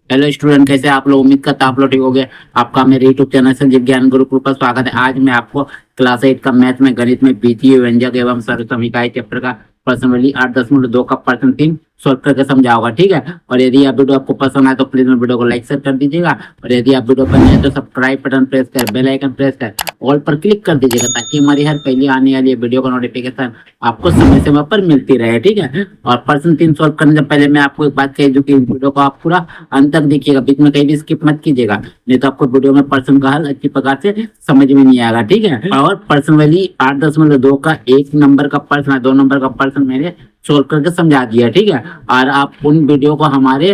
Hello student, कैसे आप लोग? उम्मीद करता आप लोग ठीक हो गए। आपका मेरे यूट्यूब चैनल संजीव ज्ञान गुरुकुल पर स्वागत है। आज मैं आपको क्लास 8 का मैथ में गणित में बीजीय व्यंजक एवं सर्वसमीकाय चैप्टर का पर्सनली 8.2 का प्रश्न 3 सॉल्व करके समझाऊंगा, ठीक है। और यदि आप वीडियो आपको पसंद आए तो प्लीज मेरे वीडियो को लाइक शेयर कर दीजिएगा। और यदि आप वीडियो पर नए हैं तो सब्सक्राइब बटन प्रेस कर बेल आइकन प्रेस कर ऑल पर क्लिक कर दीजिएगा, ताकि हमारी हर पहले आने वाली वीडियो का नोटिफिकेशन आपको समय समय पर मिलती रहे, ठीक है। और प्रश्न 3 सॉल्व करने से पहले मैं आपको एक बात कह दूं कि इस वीडियो को आप पूरा अंत तक देखिएगा, बीच में कहीं भी स्किप मत कीजिएगा, नहीं तो आपको वीडियो में प्रश्न का हल अच्छी प्रकार से समझ में नहीं आएगा, ठीक है। और पर्सनली 8.2 का 1 नंबर का प्रश्न है, 2 नंबर का प्रश्न मैंने सोल्व करके समझा दिया, ठीक है। और आप उन वीडियो को हमारे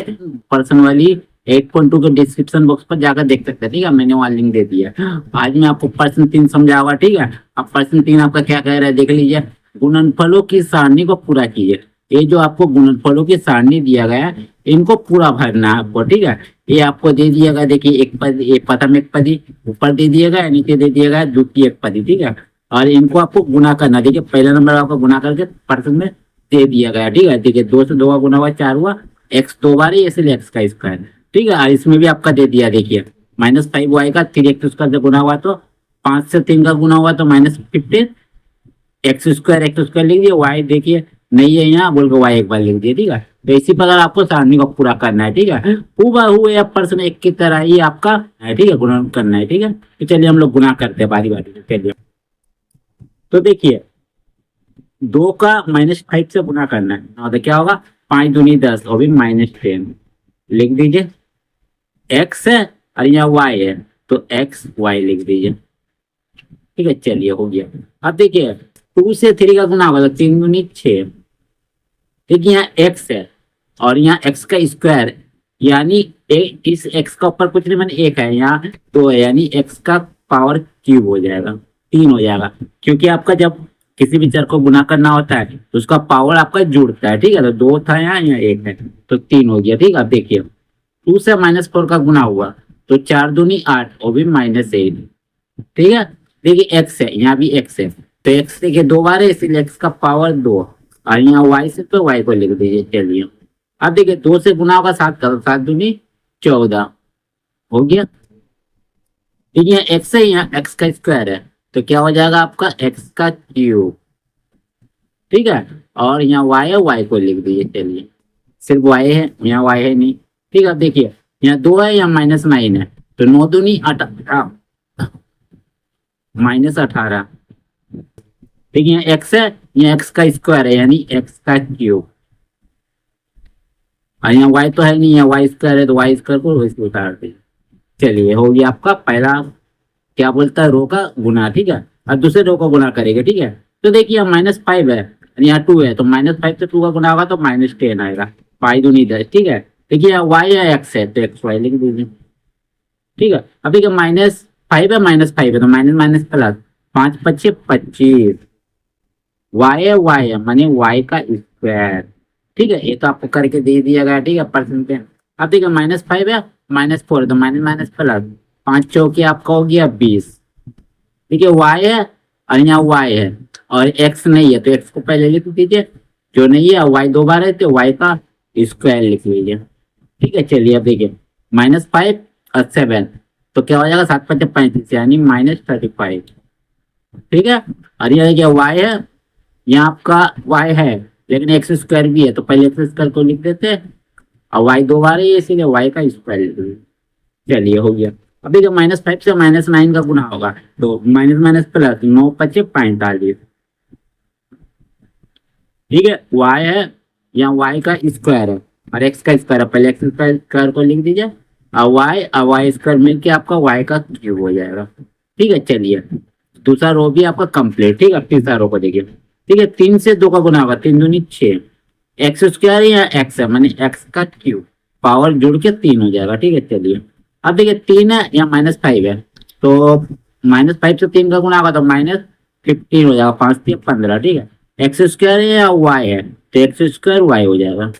पर्सनली 8.2 के डिस्क्रिप्शन बॉक्स पर जाकर देख सकते हैं, ठीक है। मैंने वहाँ लिंक दे दिया है। आज मैं आपको प्रश्न 3 समझाऊंगा, ठीक है। अब प्रश्न 3 आपका क्या कह रहा है देख लीजिए। गुणनफलों की सारणी को पूरा कीजिए। ये जो आपको गुणनफलों की सारणी दिया गया है, इनको पूरा भरना है आपको, ठीक है। ये आपको दे दिया गया, देखिए एक पद, एक प्रथम एक पदी ऊपर दे दिया गया, नीचे दे दिया गया द्वितीय एक पदी, ठीक है। और इनको आपको गुना करना, देखिए पहला नंबर आपको गुना करके प्रश्न में दे दिया गया, ठीक है। देखिए 2 से 2 का गुना हुआ 4 हुआ, एक्स 2 बार है इसलिए एक्स का स्क्वायर, ठीक है। और इसमें भी आपका दे दिया, देखिए -5y का 3x स्क्वायर से गुना हुआ तो 5 से 3 का गुना हुआ तो -15 एक्स स्क्वायर लिख दिए, वाई देखिए नहीं है यहाँ बोल के वाई एक बार लिख दिए, ठीक है। तो इसी प्रकार आपको सारणी को पूरा करना है, ठीक है। हुए या प्रश्न एक की तरह ही आपका है, ठीक है, गुणा करना है, ठीक है। तो चलिए हम लोग गुणा करते हैं बारी बारी से, चलिए। तो देखिए 2 का -5 से गुना करना है तो क्या होगा, 5 दूनी 10 और भी -10 लिख दीजिए। एक्स है और यहाँ वाई है तो एक्स वाई लिख दीजिए, ठीक है। चलिए हो गया। अब देखिए 2 से 3 का गुना होगा तो 3 दूनी 6, देखिए यहाँ एक्स है और यहाँ एक्स का स्क्वायर, यानी इस एक्स का ऊपर कुछ नहीं मैंने एक है, यहाँ 2 है, यानी एक्स का पावर क्यूब हो जाएगा, 3 हो जाएगा। क्योंकि आपका जब किसी भी चर को गुना करना होता है तो उसका पावर आपका जुड़ता है, ठीक है। तो 2 था यहाँ 1 है तो 3 हो गया, ठीक है। अब देखिए 2 से -4 का गुना हुआ तो 4 दूनी 8 और भी -8, ठीक है। देखिए एक्स है, यहाँ भी एक्स है तो एक्स देखिए 2 बार है इसीलिए एक्स का पावर 2, और यहाँ वाई से तो वाई को लिख दीजिए, चलिए। अब देखिए 2 से गुना होगा 7 का, 7 दूनी 14 हो गया। देखिए एक्स है, यहाँ एक्स का स्क्वायर है तो क्या हो जाएगा आपका एक्स का क्यूब, ठीक है। और यहाँ वाई है, वाई को लिख दीजिए, चलिए। सिर्फ वाई है, यहाँ वाई है नहीं, ठीक है। अब देखिए यहाँ 2 है, यहाँ -9 है तो 9 दूनी 18 -18, ठीक है। यहाँ एक्स है, यहाँ एक्स का स्क्वायर है यानी एक्स का क्यूब, और यहाँ वाई तो है नहीं, यहाँ वाई स्क्वायर है तो वाई स्क्वायर को इसको उतार दीजिए, चलिए हो गया आपका पहला क्या बोलता है रो का गुना, ठीक है। और दूसरे रो को गुना करेंगे, ठीक है। तो देखिए यहाँ -5 है और यहाँ 2 है तो -5 से 2 का गुना होगा तो -10 आएगा, 5 दूनी 10, ठीक है। देखिए यहाँ वाई है एक्स है तो एक्स वाई लिख दीजिए, ठीक है। अब देखिए -5 है -5 है तो माइनस माइनस प्लस, 5 5 25, वाई है माने वाई का स्क्वायर, ठीक है। ये तो आपको करके दे दिया गया, ठीक है, परसेंट पे। अब देखिए -5 है -4 तो माइनस माइनस प्लस, 5 चौके आपका हो गया 20, ठीक है। वाई है और यहाँ वाई है और एक्स नहीं है तो एक्स को पहले लिख दीजिए, जो नहीं है वाई 2 बार है तो वाई का स्क्वायर लिख लीजिए, ठीक है। चलिए अब देखिए -5 और 7 तो क्या हो जाएगा, 7 5 35 यानी -35, ठीक है। और यहाँ देखिए वाई है, यहाँ आपका वाई है लेकिन एक्स स्क्वायर भी है तो पहले एक्स स्क्वायर को लिख देते हैं, और वाई 2 बार है इसीलिए वाई का स्क्वायर लिख दीजिए, चलिए हो गया। अब देखिए -5 से -9 का गुना होगा तो माइनस माइनस प्लस, 9 5 45, ठीक है। वाई है, यहाँ वाई का स्क्वायर है और एक्स का स्क्वायर है, पहले एक्स स्क्वायर को लिख दीजिए, और वाई स्क्वायर मिलके आपका वाई का क्यूब हो जाएगा, ठीक है। चलिए दूसरा रो भी आपका कंप्लीट, ठीक है। तीसरा रो को देखिए, ठीक है। 3 से 2 का गुना होगा, 3 दूनी 6, एक्स स्क्वायर या एक्स है माने एक्स का क्यूब, पावर जुड़ के 3 हो जाएगा, ठीक है। चलिए अब देखिए 3 है या -5 है तो -5 से 3 का गुना होगा तो -15 हो जाएगा, 5 3 15, ठीक है। एक्स स्क्वायर है या वाई है तो एक्स स्क्वायर वाई हो जाएगा,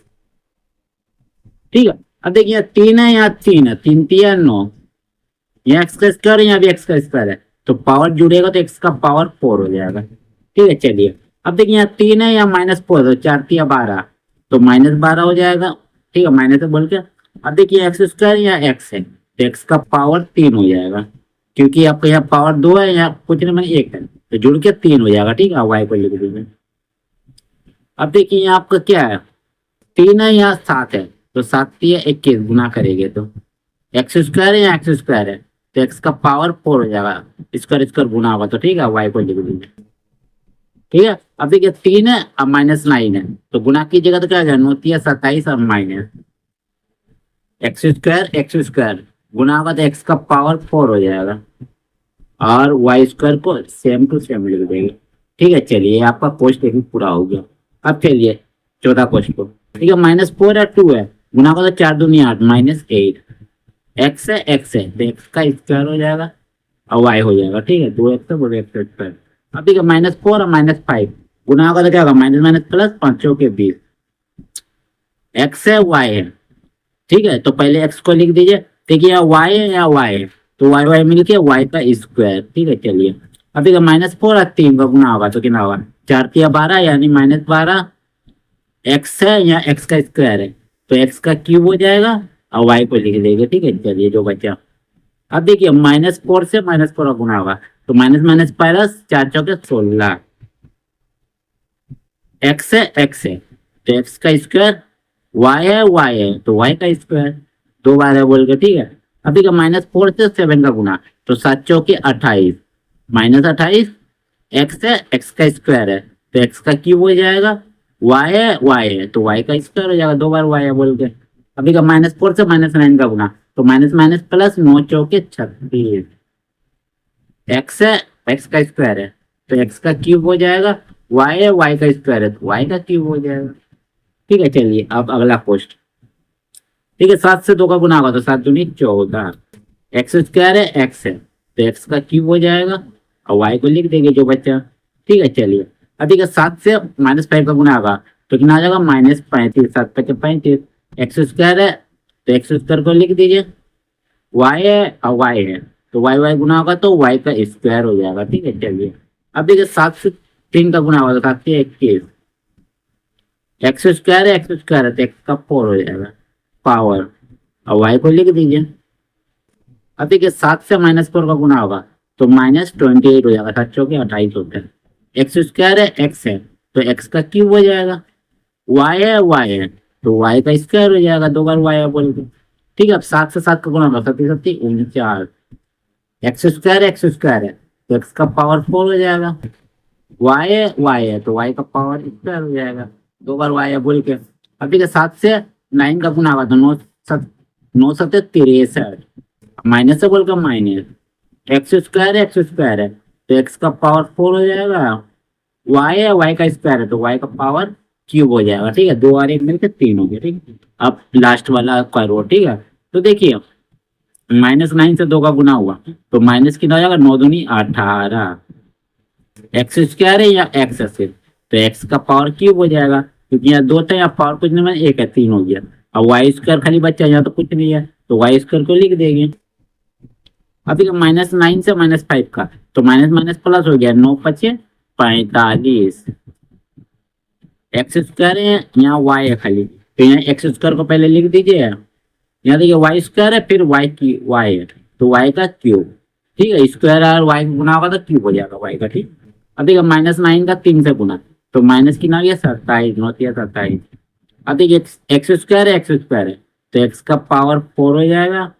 ठीक है। अब देखिए 3 है या 3 है, 3 3 9, यहाँ एक्स का स्क्वायर है यहाँ भी एक्स का स्क्वायर है तो पावर जुड़ेगा तो एक्स का पावर 4 हो जाएगा, ठीक है। चलिए अब देखिए यहाँ 3 है या -4 तो 4 3 12 तो -12 हो जाएगा, ठीक है। माइनस से बोल के अब देखिए एक्स स्क्वायर या एक्स है तो एक्स का पावर 3 हो जाएगा, क्योंकि आपके यहाँ पावर 2 है या कुछ नहीं मैंने 1 है, तो जुड़ के 3 हो जाएगा। ठीक है, वाई को लिख दीजिए। अब देखिए यहाँ आपका क्या है, 3 है या 7 है, तो 7 या 21 गुना करेंगे तो एक्स स्क्वायर या एक्स स्क्वायर है तो एक्स का पावर 4 हो जाएगा, स्क्वायर स्क्वायर गुना होगा तो ठीक है, वाई को लिख दीजिए। ठीक है, अब देखिए 3 है अब -9 है, तो गुना कीजिएगा तो क्या हो जाएगा, 9 × 27 अब माइनस एक्स स्क्वायर गुना होगा तो एक्स का पावर 4 हो जाएगा और वाई स्क्वायर को सेम टू सेम लिख देंगे। ठीक है, चलिए आपका क्वेश्चन पूरा हो गया। अब चलिए 14 क्वेश्चन को। ठीक है, -4 है 2 है, गुना होगा तो 4 दूनी 8 -8 एक्स है तो एक्स का स्क्वायर हो जाएगा और वाई हो जाएगा। ठीक है, 2x बोलो एक्स स्क्वायर। अब ठीक है, -4 और -5 गुना होगा तो क्या होगा, माइनस प्लस 5 के 20 एक्स है वाई है। ठीक है, तो पहले एक्स को लिख दीजिए। देखिए वाई है या वाई है, तो वाई वाई मिलके वाई का स्क्वायर। ठीक है, चलिए अब देखिए -4 और 3 का गुना होगा तो कितना होगा, 4 × 12 यानी -12 एक्स है या एक्स का स्क्वायर है तो एक्स का क्यूब हो जाएगा और वाई को लिख देंगे। ठीक है, चलिए जो बचा। अब देखिए -4 से -4 का गुना होगा तो माइनस प्लस 4 × 16 एक्स है तो एक्स का स्क्वायर, वाई है तो वाई का स्क्वायर, 2 बार है बोल के। ठीक है, अब देखिए -4 से 7 का गुना तो 7 × 28 -28 एक्स है एक्स का स्क्वायर है तो एक्स का क्यूब हो जाएगा, वाई है तो वाई का स्क्वायर हो जाएगा, 2 बार वाई है बोल के। अभी का -4 से -9 का गुना तो माइनस प्लस 9 × 36 एक्स है एक्स का स्क्वायर है तो एक्स का क्यूब हो जाएगा, वाई है वाई का स्क्वायर है तो वाई का क्यूब हो जाएगा। ठीक है, चलिए अब अगला क्वेश्चन। ठीक है, 7 से 2 का गुना होगा तो 7 दूनी 14 एक्स स्क्वायर है एक्स है तो एक्स का क्यूब हो जाएगा और वाई को लिख देंगे जो बच्चा। ठीक है, चलिए अब ठीक है, 7 से -5 का गुना होगा तो कितना आ जाएगा, -35 7 × 5 = 35 एक्स स्क्वायर है तो एक्स स्क्वायर को लिख दीजिए, वाई है और वाई है तो वाई वाई गुना होगा तो वाई का स्क्वायर हो जाएगा। ठीक है, चलिए अब देखिए 7 से 3 का गुना होगा तो 7 × 21 एक्स स्क्वायर है तो एक्स का 4 हो जाएगा पावर और वाई को लिख दीजिए। अब देखिए 7 से -4 का गुना होगा तो -28 हो जाएगा, 7 × 28 होता है। एक्स स्क्वायर है एक्स है तो एक्स का क्यूब हो जाएगा, वाई है तो वाई का स्क्वायर हो जाएगा, 2 बार वाई है बोल के। ठीक है, अब 7 से 7 का गुना होगा 7 × 7 = 49 एक्स स्क्वायर है तो एक्स का पावर 4 हो जाएगा, वाई है तो वाई का पावर स्क्वायर हो जाएगा, 2 बार वाई है बोल के। अब ठीक है, 7 से 9 का गुना होगा तो 9 7 63 माइनस से बोल कर माइनस एक्स स्क्वायर है तो एक्स का पावर 4 हो जाएगा, वाई है वाई का स्क्वायर है तो वाई का पावर क्यूब हो जाएगा। ठीक है, 2 और 1 मिलकर 3 हो गया। ठीक है, अब लास्ट वाला करो। ठीक है, तो देखिए -9 से 2 का गुना हुआ तो माइनस कितना हो जाएगा, 9 दूनी 18 एक्स स्क्वायर है या एक्स है तो एक्स का पावर क्यूब हो जाएगा, क्योंकि यहाँ 2 था, यहाँ पावर कुछ नहीं है, 1 है 3 हो गया। अब वाई स्क्वायर खाली बच्चा, यहाँ तो कुछ नहीं है तो वाई स्क्वायर को लिख देंगे। अब -9 से -5 का तो माइनस प्लस हो गया, 9 × 5 = 45 एक्स स्क्वायर है यहाँ वाई है खाली तो यहाँ एक्स स्क्वायर को पहले लिख दीजिए, यहाँ देखिए वाई स्क्वायर है फिर वाई है तो वाई का क्यूब। ठीक है, स्क्वायर और वाई गुना होगा तो क्यूब हो जाएगा वाई का। ठीक, अब देखिए -9 का 3 से गुना तो माइनस कितना आ गया, 27 9 × 27। अब देखिए एक्स स्क्वायर है तो एक्स का पावर 4 हो जाएगा,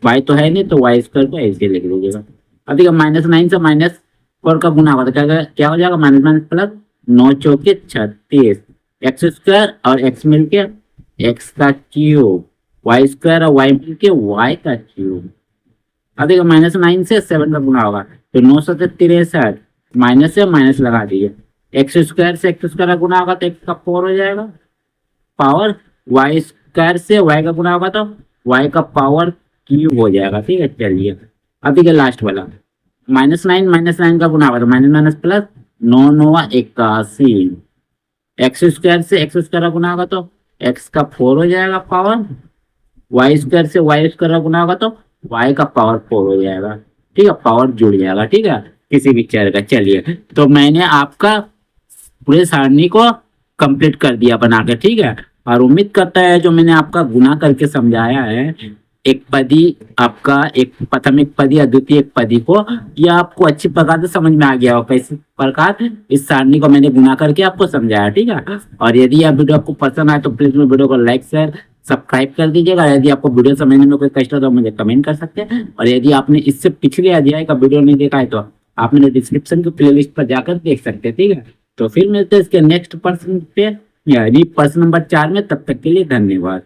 वाई तो है नहीं तो वाई स्क्वायर को ऐसे लिख लीजिएगा। अब देखिए -9 से -4 का गुना होगा तो क्या हो जाएगा, माइनस प्लस 9 × 36 एक्स स्क्वायर और एक्स मिलके एक्स का क्यूब, वाई स्क्वायर और वाई मिलके वाई का क्यूब। अब देखिए -9 से 7 का गुना होगा तो 9 × 7 = 63 माइनस से माइनस लगा दीजिए, एक्स स्क्वायर से एक्स स्क्वायर का गुना होगा तो एक्स का 4 हो जाएगा पावर, वाई स्क्वायर से वाई का गुना होगा तो वाई का पावर क्यूब हो जाएगा। ठीक है, चलिए अब देखिए लास्ट वाला -9 का गुना होगा तो माइनस प्लस 9 9 81 एक्स स्क्वायर से एक्स स्क्वायर का गुना होगा तो एक्स का 4 हो जाएगा पावर, वाई स्क्वायर से वाई स्क्वायर का गुना होगा तो वाई का पावर 4 हो जाएगा। ठीक है, पावर जुड़ जाएगा। ठीक है, किसी भी चर का। चलिए तो मैंने आपका पूरे सारणी को कंप्लीट कर दिया बना के। ठीक है, और उम्मीद करता है जो मैंने आपका गुना करके समझाया है, एक पदी आपका एक प्रथम एक पदी या द्वितीय एक पदी को, यह आपको अच्छी प्रकार से समझ में आ गया हो कैसे प्रकार इस सारणी को मैंने गुना करके आपको समझाया। ठीक है, और यदि यह वीडियो आपको पसंद आए तो प्लीज मेरे वीडियो को लाइक शेयर सब्सक्राइब कर दीजिएगा। यदि आपको वीडियो समझने में कोई कष्ट हो तो मुझे कमेंट कर सकते हैं, और यदि आपने इससे पिछले अध्याय का वीडियो नहीं देखा है तो आप मेरे डिस्क्रिप्शन की प्लेलिस्ट पर जाकर देख सकते हैं। ठीक है, तो फिर मिलते हैं इसके नेक्स्ट प्रश्न पे यानी प्रश्न नंबर 4 में। तब तक के लिए धन्यवाद।